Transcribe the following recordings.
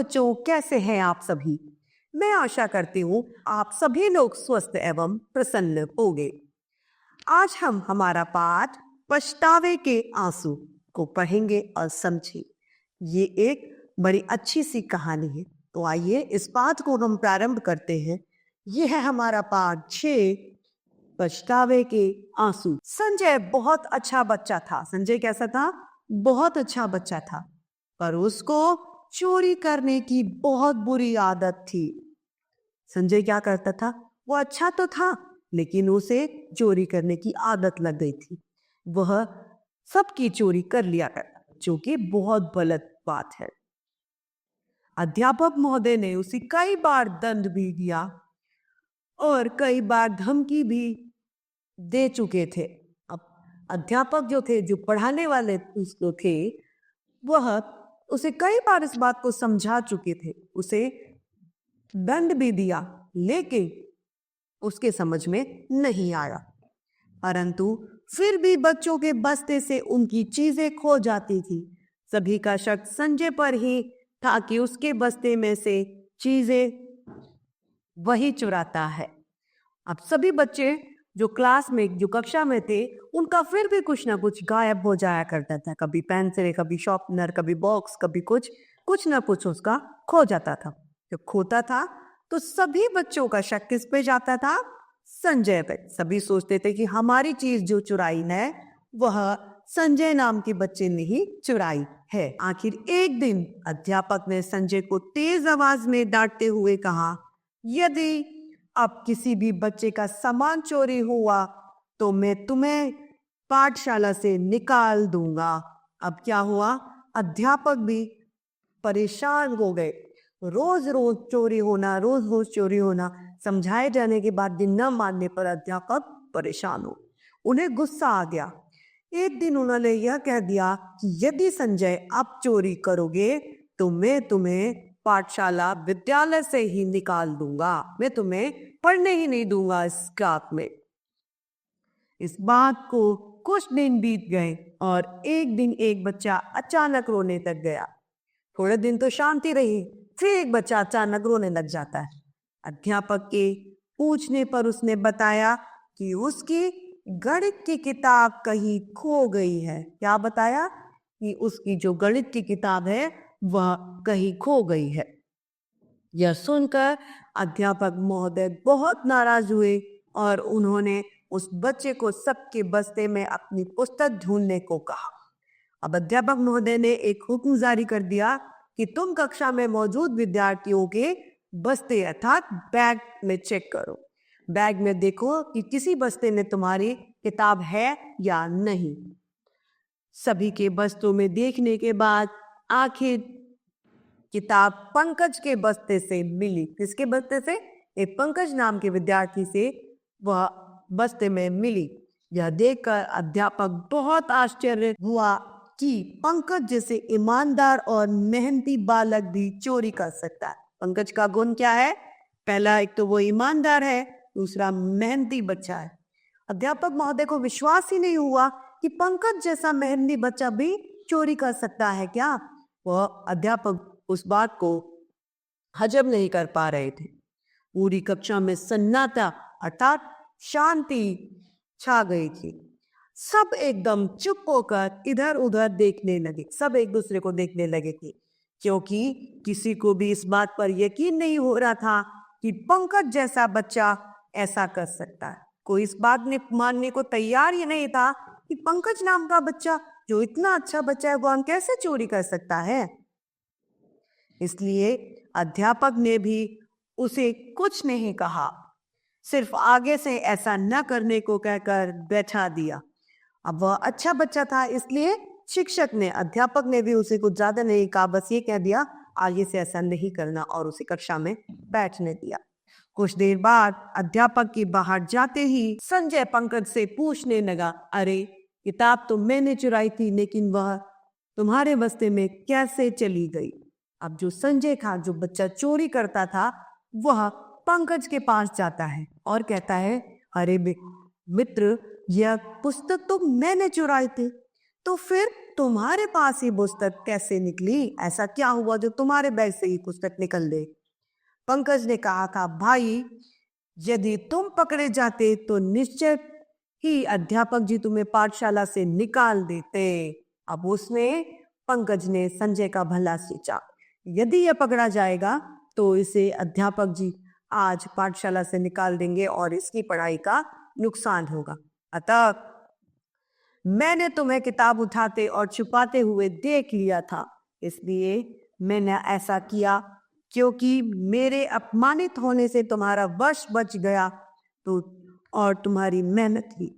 बच्चों, कैसे हैं आप सभी? मैं आशा करती हूँ आप सभी लोग स्वस्थ एवं प्रसन्न होंगे। आज हम हमारा पाठ पछतावे के आंसू को पढ़ेंगे और समझें। ये एक बड़ी अच्छी सी कहानी है। तो आइए इस पाठ को हम प्रारंभ करते हैं। ये है हमारा पाठ 6, पछतावे के आंसू। संजय बहुत अच्छा बच्चा था। संजय कैसा था? बहुत अच्छा बच्चा था, पर उसको चोरी करने की बहुत बुरी आदत थी। संजय क्या करता था? वो अच्छा तो था, लेकिन उसे चोरी करने की आदत लग गई थी। वह सबकी चोरी कर लिया करता, जो कि बहुत गलत बात है। अध्यापक महोदय ने उसे कई बार दंड भी दिया और कई बार धमकी भी दे चुके थे। अब अध्यापक जो थे, जो पढ़ाने वाले उसको थे, वह उसे कई बार इस बात को समझा चुके थे, उसे दंड भी दिया, लेकिन उसके समझ में नहीं आया। परंतु फिर भी बच्चों के बस्ते से उनकी चीजें खो जाती थी। सभी का शक संजय पर ही था कि उसके बस्ते में से चीजें वही चुराता है। अब सभी बच्चे जो क्लास में, जो कक्षा में थे, उनका फिर भी कुछ ना कुछ गायब हो जाया करता था। कभी पेंसिल, कभी शॉर्पनर, कभी बॉक्स, कभी कुछ ना कुछ उसका खो जाता था। जब खोता था तो सभी बच्चों का शक किस पे जाता था? संजय पे। सभी सोचते थे कि हमारी चीज जो चुराई है वह संजय नाम के बच्चे ने ही चुराई है। आखिर एक दिन अध्यापक ने संजय को तेज आवाज में डांटते हुए कहा, यदि अब किसी भी बच्चे का सामान चोरी हुआ तो मैं तुम्हें पाठशाला से निकाल दूंगा। अब क्या हुआ? अध्यापक भी परेशान हो गए। रोज रोज चोरी होना, समझाए जाने के बाद दिन न मानने पर अध्यापक परेशान हो, उन्हें गुस्सा आ गया। एक दिन उन्होंने यह कह दिया कि यदि संजय अब चोरी करोगे तो मैं तुम्हें पाठशाला, विद्यालय से ही निकाल दूंगा। मैं तुम्हें पढ़ने ही नहीं दूंगा इस क्लास में। इस बात को कुछ दिन बीत गए और एक दिन एक बच्चा अचानक रोने तक गया। थोड़े दिन तो शांति रही, फिर एक बच्चा अचानक रोने लग जाता है। अध्यापक के पूछने पर उसने बताया कि उसकी गणित की किताब कहीं खो गई है। क्या बताया? कि उसकी जो गणित की किताब है वह कहीं खो गई है। यह सुनकर अध्यापक महोदय बहुत नाराज हुए और उन्होंने उस बच्चे को सबके बस्ते में अपनी पुस्तक ढूंढने को कहा। अब अध्यापक महोदय ने एक हुक्म जारी कर दिया कि तुम कक्षा में मौजूद विद्यार्थियों के बस्ते अर्थात बैग में चेक करो। बैग में देखो कि किसी बस्ते में तुम्हारी किताब है या नहीं। सभी के बस्तों में देखने के बाद आखिर किताब पंकज के बस्ते से मिली। किसके बस्ते से? एक पंकज नाम के विद्यार्थी से वह बस्ते में मिली। यह देखकर अध्यापक बहुत आश्चर्य हुआ कि पंकज जैसे ईमानदार और मेहनती बालक भी चोरी कर सकता है। पंकज का गुण क्या है? पहला, एक तो वो ईमानदार है, दूसरा मेहनती बच्चा है। अध्यापक महोदय को विश्वास ही नहीं हुआ कि पंकज जैसा मेहनती बच्चा भी चोरी कर सकता है क्या। वह अध्यापक उस बात को हजम नहीं कर पा रहे थे। पूरी कक्षा में सन्नाटा अर्थात शांति छा गई थी। सब एकदम चुप होकर इधर उधर देखने लगे। सब एक दूसरे को देखने लगे थे, क्योंकि किसी को भी इस बात पर यकीन नहीं हो रहा था कि पंकज जैसा बच्चा ऐसा कर सकता है। कोई इस बात ने मानने को तैयार ही नहीं था कि पंकज नाम का बच्चा, जो इतना अच्छा बच्चा है, वो हम कैसे चोरी कर सकता है। इसलिए अध्यापक ने भी उसे कुछ नहीं कहा, सिर्फ आगे से ऐसा न करने को कहकर बैठा दिया। अब वह अच्छा बच्चा था, इसलिए शिक्षक ने, अध्यापक ने भी उसे कुछ ज्यादा नहीं कहा, बस ये कह दिया आगे से ऐसा नहीं करना और उसे कक्षा में बैठने दिया। कुछ देर बाद अध्यापक के बाहर जाते ही संजय पंकज से पूछने लगा, अरे किताब तो मैंने चुराई थी, लेकिन वह तुम्हारे बस्ते में कैसे चली गई। अब जो संजय था, जो बच्चा चोरी करता था, वह पंकज के पास जाता है और कहता है, अरे मित्र, यह पुस्तक तो मैंने चुराई थी, तो फिर तुम्हारे पास ही पुस्तक कैसे निकली? ऐसा क्या हुआ जो तुम्हारे बैग से ही पुस्तक निकल दे? पंकज ने कहा भाई, यदि तुम पकड़े जाते तो निश्चय ही अध्यापक जी तुम्हें पाठशाला से निकाल देते। अब उसने पंकज ने संजय का भला सोचा, यदि यह पकड़ा जाएगा तो इसे अध्यापक जी आज पाठशाला से निकाल देंगे और इसकी पढ़ाई का नुकसान होगा। अतः मैंने तुम्हें किताब उठाते और छुपाते हुए देख लिया था, इसलिए मैंने ऐसा किया, क्योंकि मेरे अपमानित होने से तुम्हारा वश बच गया तो और तुम्हारी मेहनत ही।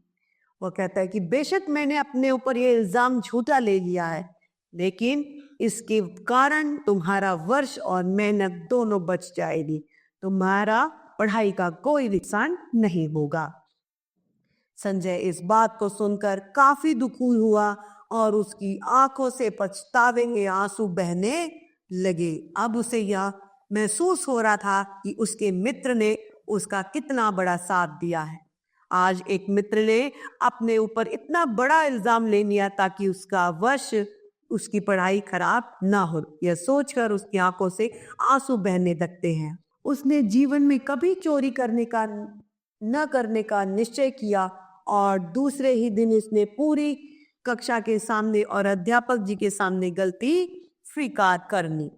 वो कहता है कि बेशक मैंने अपने ऊपर ये इल्जाम झूठा ले लिया है, लेकिन इसके कारण तुम्हारा वर्ष और मेहनत दोनों बच जाएगी, तुम्हारा पढ़ाई का कोई नुकसान नहीं होगा। संजय इस बात को सुनकर काफी दुखी हुआ और उसकी आंखों से पछतावे के आंसू बहने लगे। अब उसे यह महसूस हो रहा था कि उसके मित्र ने उसका कितना बड़ा साथ दिया है। आज एक मित्र ने अपने ऊपर इतना बड़ा इल्जाम ले लिया ताकि उसका वश उसकी पढ़ाई खराब ना हो। यह सोचकर उसकी आंखों से आंसू बहने लगते हैं। उसने जीवन में कभी चोरी न करने का निश्चय किया और दूसरे ही दिन इसने पूरी कक्षा के सामने और अध्यापक जी के सामने गलती स्वीकार कर ली।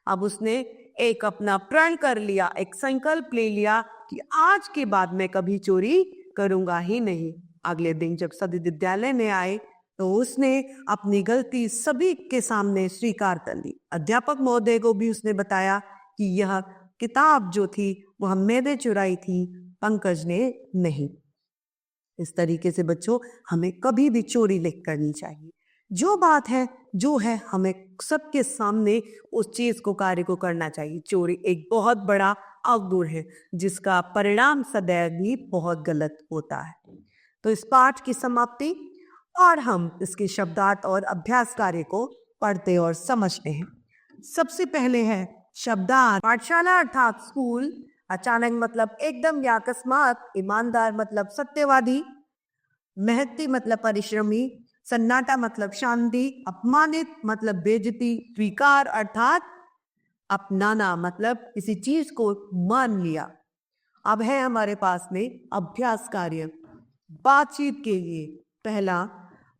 अब उसने एक अपना प्रण कर लिया, एक संकल्प ले लिया कि आज के बाद मैं कभी चोरी करूंगा ही नहीं। अगले दिन जब सभी विद्यालय में आए तो उसने अपनी गलती सभी के सामने स्वीकार कर ली। अध्यापक महोदय को भी उसने बताया कि यह किताब जो थी वह मैंने चुराई थी, पंकज ने नहीं। इस तरीके से बच्चों हमें कभी भी चोरी नहीं करनी चाहिए। जो बात है जो है हमें सबके सामने उस चीज को कार्य को करना चाहिए। चोरी एक बहुत बड़ा अवगुण है जिसका परिणाम सदैव भी बहुत गलत होता है। तो इस पाठ की समाप्ति और हम इसके शब्दार्थ और अभ्यास कार्य को पढ़ते और समझते हैं। सबसे पहले है शब्दार्थ। पाठशाला अर्थात स्कूल, अचानक मतलब एकदम या अकस्मात, ईमानदार मतलब सत्यवादी, मेहनती मतलब परिश्रमी, सन्नाटा मतलब शांति, अपमानित मतलब बेइज्जती, स्वीकार अर्थात अपनाना मतलब किसी चीज को मान लिया। अब है हमारे पास में अभ्यास कार्य। बातचीत के लिए पहला,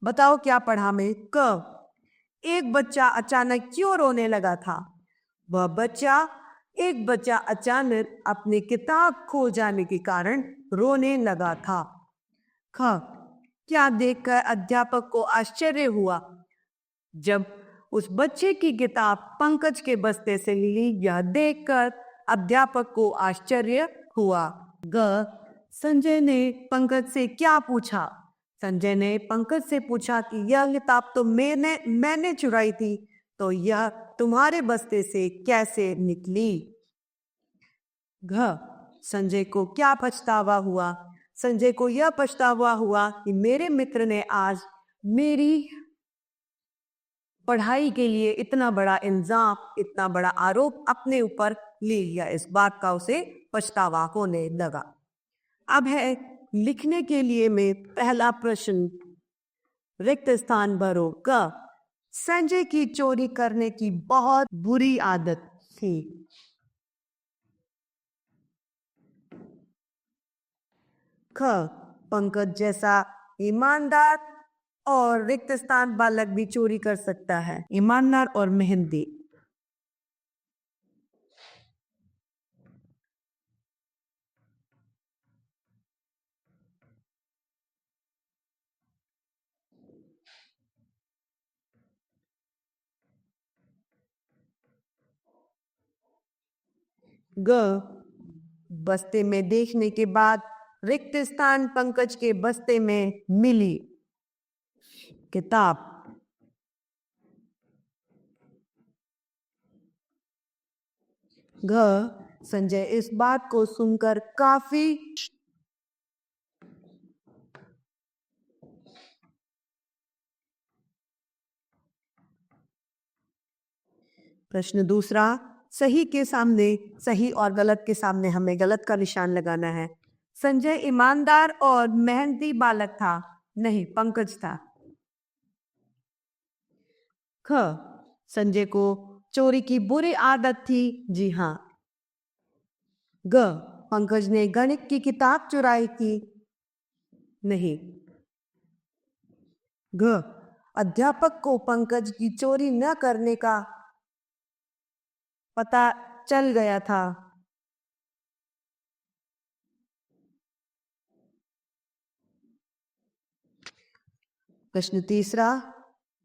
बताओ क्या पढ़ा में? क, एक बच्चा अचानक क्यों रोने लगा था? एक बच्चा अचानक अपनी किताब खो जाने के कारण रोने लगा था। ख, क्या देखकर अध्यापक को आश्चर्य हुआ? जब उस बच्चे की किताब पंकज के बस्ते से ली, यह देखकर अध्यापक को आश्चर्य हुआ। ग, संजय ने पंकज से क्या पूछा? संजय ने पंकज से पूछा कि यह किताब तो मैंने चुराई थी, तो यह तुम्हारे बस्ते से कैसे निकली? घ, संजय को क्या पछतावा हुआ? संजय को यह पछतावा हुआ कि मेरे मित्र ने आज मेरी पढ़ाई के लिए इतना बड़ा इल्जाम, इतना बड़ा आरोप अपने ऊपर ले लिया। इस बात का उसे पछतावा होने लगा। अब है लिखने के लिए में पहला प्रश्न, रिक्त स्थान भरो। क, संजय की चोरी करने की बहुत बुरी आदत थी। ख, पंकज जैसा ईमानदार और रिक्त स्थान बालक भी चोरी कर सकता है। ईमानदार और मेहनती। ग, बस्ते में देखने के बाद रिक्त स्थान पंकज के बस्ते में मिली किताब। घ, संजय इस बात को सुनकर काफी प्रश्न दूसरा, सही के सामने सही और गलत के सामने हमें गलत का निशान लगाना है। संजय ईमानदार और मेहनती बालक था। नहीं, पंकज था। ख, संजय को चोरी की बुरी आदत थी। जी हाँ। ग, पंकज ने गणित की किताब चुराई थी। नहीं। घ, अध्यापक को पंकज की चोरी न करने का पता चल गया था। प्रश्न तीसरा,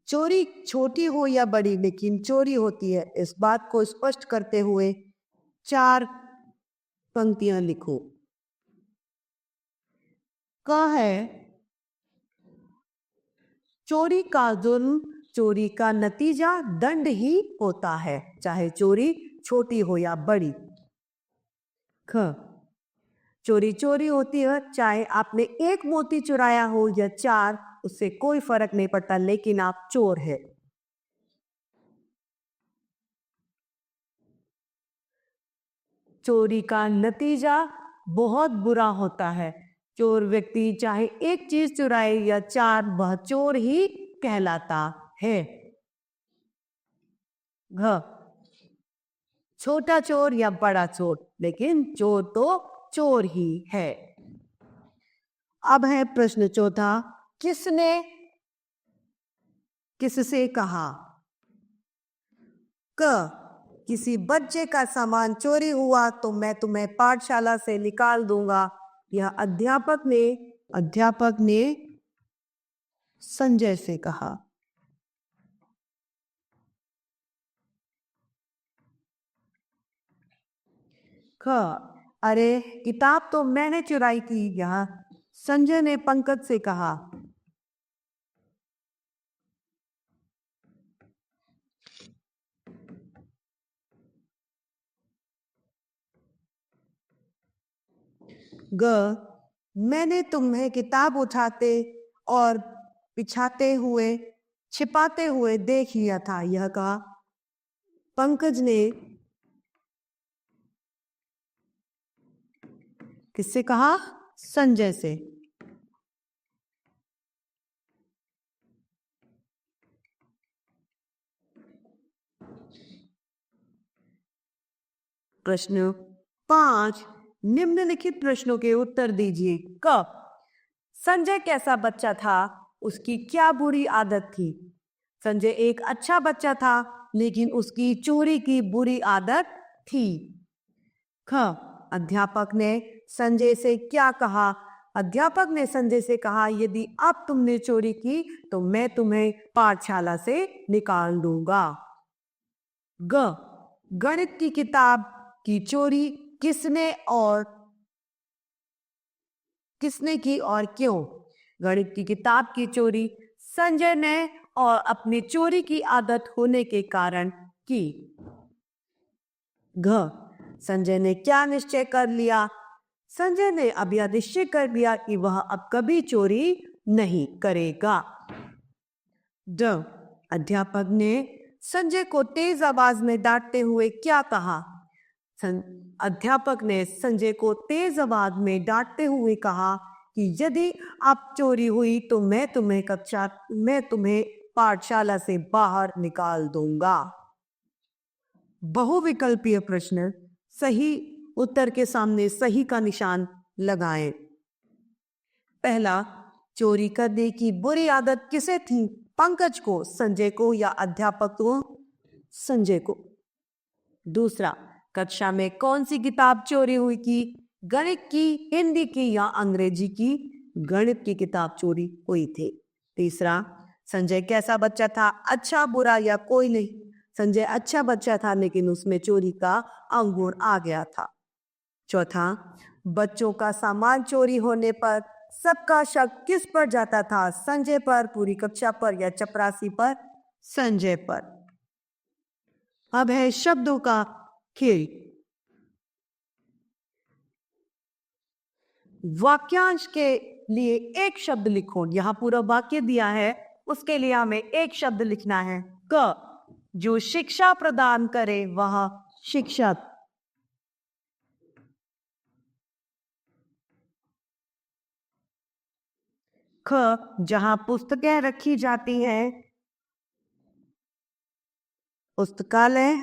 चोरी छोटी हो या बड़ी लेकिन चोरी होती है, इस बात को स्पष्ट करते हुए 4 पंक्तियां लिखो। क है, चोरी का जुर्म, चोरी का नतीजा दंड ही होता है, चाहे चोरी छोटी हो या बड़ी। ख, चोरी चोरी होती है, चाहे आपने 1 मोती चुराया हो या 4, उससे कोई फर्क नहीं पड़ता, लेकिन आप चोर है। चोरी का नतीजा बहुत बुरा होता है। चोर व्यक्ति चाहे 1 चीज चुराए या 4, वह चोर ही कहलाता है। घ, छोटा चोर या बड़ा चोर, लेकिन चोर तो चोर ही है। अब है प्रश्न चौथा, किसने किससे कहा। क, किसी बच्चे का सामान चोरी हुआ तो मैं तुम्हें पाठशाला से निकाल दूंगा, यह अध्यापक ने संजय से कहा। ख, अरे किताब तो मैंने चुराई थी, यह संजय ने पंकज से कहा। ग, मैंने तुम्हें किताब उठाते और बिछाते हुए छिपाते हुए देख लिया था, यह कहा पंकज ने किससे कहा, संजय से। प्रश्न 5, निम्नलिखित प्रश्नों के उत्तर दीजिए। क, संजय कैसा बच्चा था, उसकी क्या बुरी आदत थी। संजय एक अच्छा बच्चा था, लेकिन उसकी चोरी की बुरी आदत थी। ख, अध्यापक ने संजय से क्या कहा। अध्यापक ने संजय से कहा, यदि अब तुमने चोरी की तो मैं तुम्हें पाठशाला से निकाल दूंगा। ग, गणित की किताब की चोरी किसने की और क्यों। गणित की किताब की चोरी संजय ने और अपनी चोरी की आदत होने के कारण की। घ, संजय ने क्या निश्चय कर लिया। संजय ने अब यह निश्चय कर लिया कि वह अब कभी चोरी नहीं करेगा। ड, अध्यापक ने संजय को तेज आवाज में डांटते हुए क्या कहा। अध्यापक ने संजय को तेज आवाज में डांटते हुए कहा कि यदि आप चोरी हुई तो मैं तुम्हें पाठशाला से बाहर निकाल दूंगा। बहुविकल्पीय प्रश्न, सही उत्तर के सामने सही का निशान लगाएं। पहला, चोरी करने की बुरी आदत किसे थी, पंकज को, संजय को या अध्यापक को, संजय को। दूसरा, कक्षा में कौन सी किताब चोरी हुई थी, गणित की, हिंदी की या अंग्रेजी की, गणित की किताब चोरी हुई थी। तीसरा, संजय कैसा बच्चा था, अच्छा बुरा या कोई नहीं। संजय अच्छा बच्चा था, लेकिन उसमें चोरी का अंगूर आ गया था। चौथा, बच्चों का सामान चोरी होने पर सबका शक किस पर जाता था, संजय पर, पूरी कक्षा पर या चपरासी पर, संजय पर। अब है शब्दों का खेल। वाक्यांश के लिए एक शब्द लिखो। यहां पूरा वाक्य दिया है, उसके लिए हमें एक शब्द लिखना है। क, जो शिक्षा प्रदान करे वह शिक्षक। ख, जहां पुस्तकें रखी जाती हैं पुस्तकालय,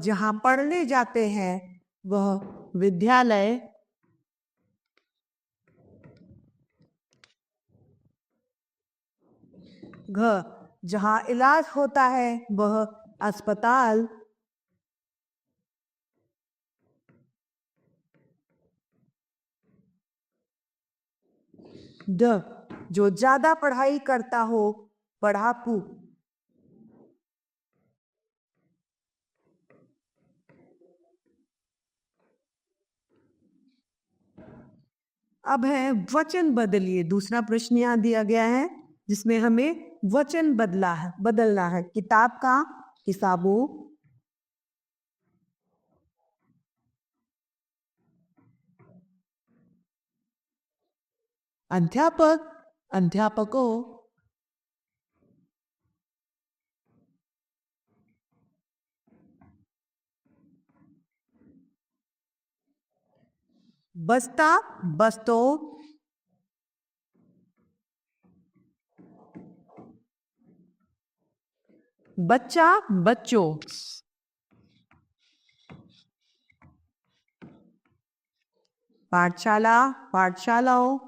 जहां पढ़ने जाते हैं वह विद्यालय, जहां इलाज होता है वह अस्पताल, जो ज्यादा पढ़ाई करता हो पढ़ाकू, अब है वचन बदलिए। दूसरा प्रश्न यहाँ दिया गया है जिसमें हमें वचन बदलना है। किताब का किताबों, अध्यापक अध्यापकों, बस्ता बस्तों, बच्चा बच्चों, पाठशाला पाठशालाओं,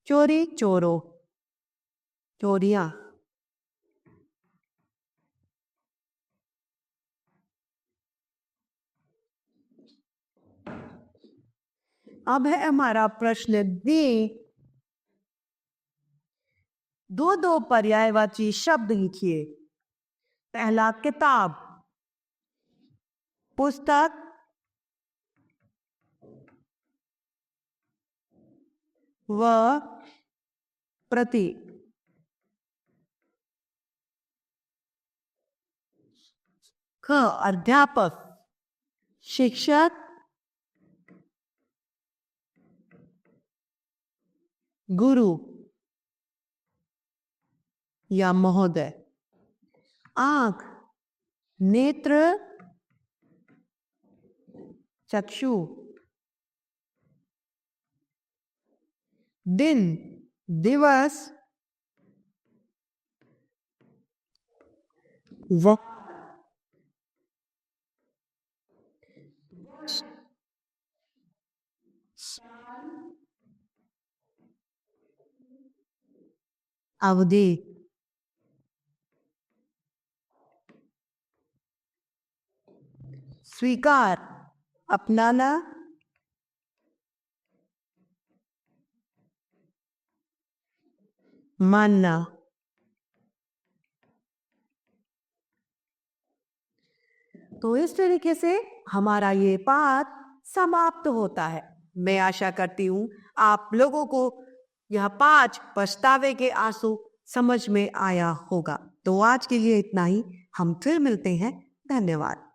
चोरी चोरों, चोरियां, अब है हमारा प्रश्न डी। दो दो पर्यायवाची शब्द लिखिए। पहला किताब, पुस्तक, व प्रति। ख अध्यापक, शिक्षक, गुरु या महोदय। आंख, नेत्र, चक्षु। दिन, दिवस, वक्त। अवधि। स्वीकार, अपनाना, मानना। तो इस तरीके से हमारा ये पाठ समाप्त होता है। मैं आशा करती हूँ आप लोगों को यह पाठ पछतावे के आंसू समझ में आया होगा। तो आज के लिए इतना ही। हम फिर मिलते हैं। धन्यवाद।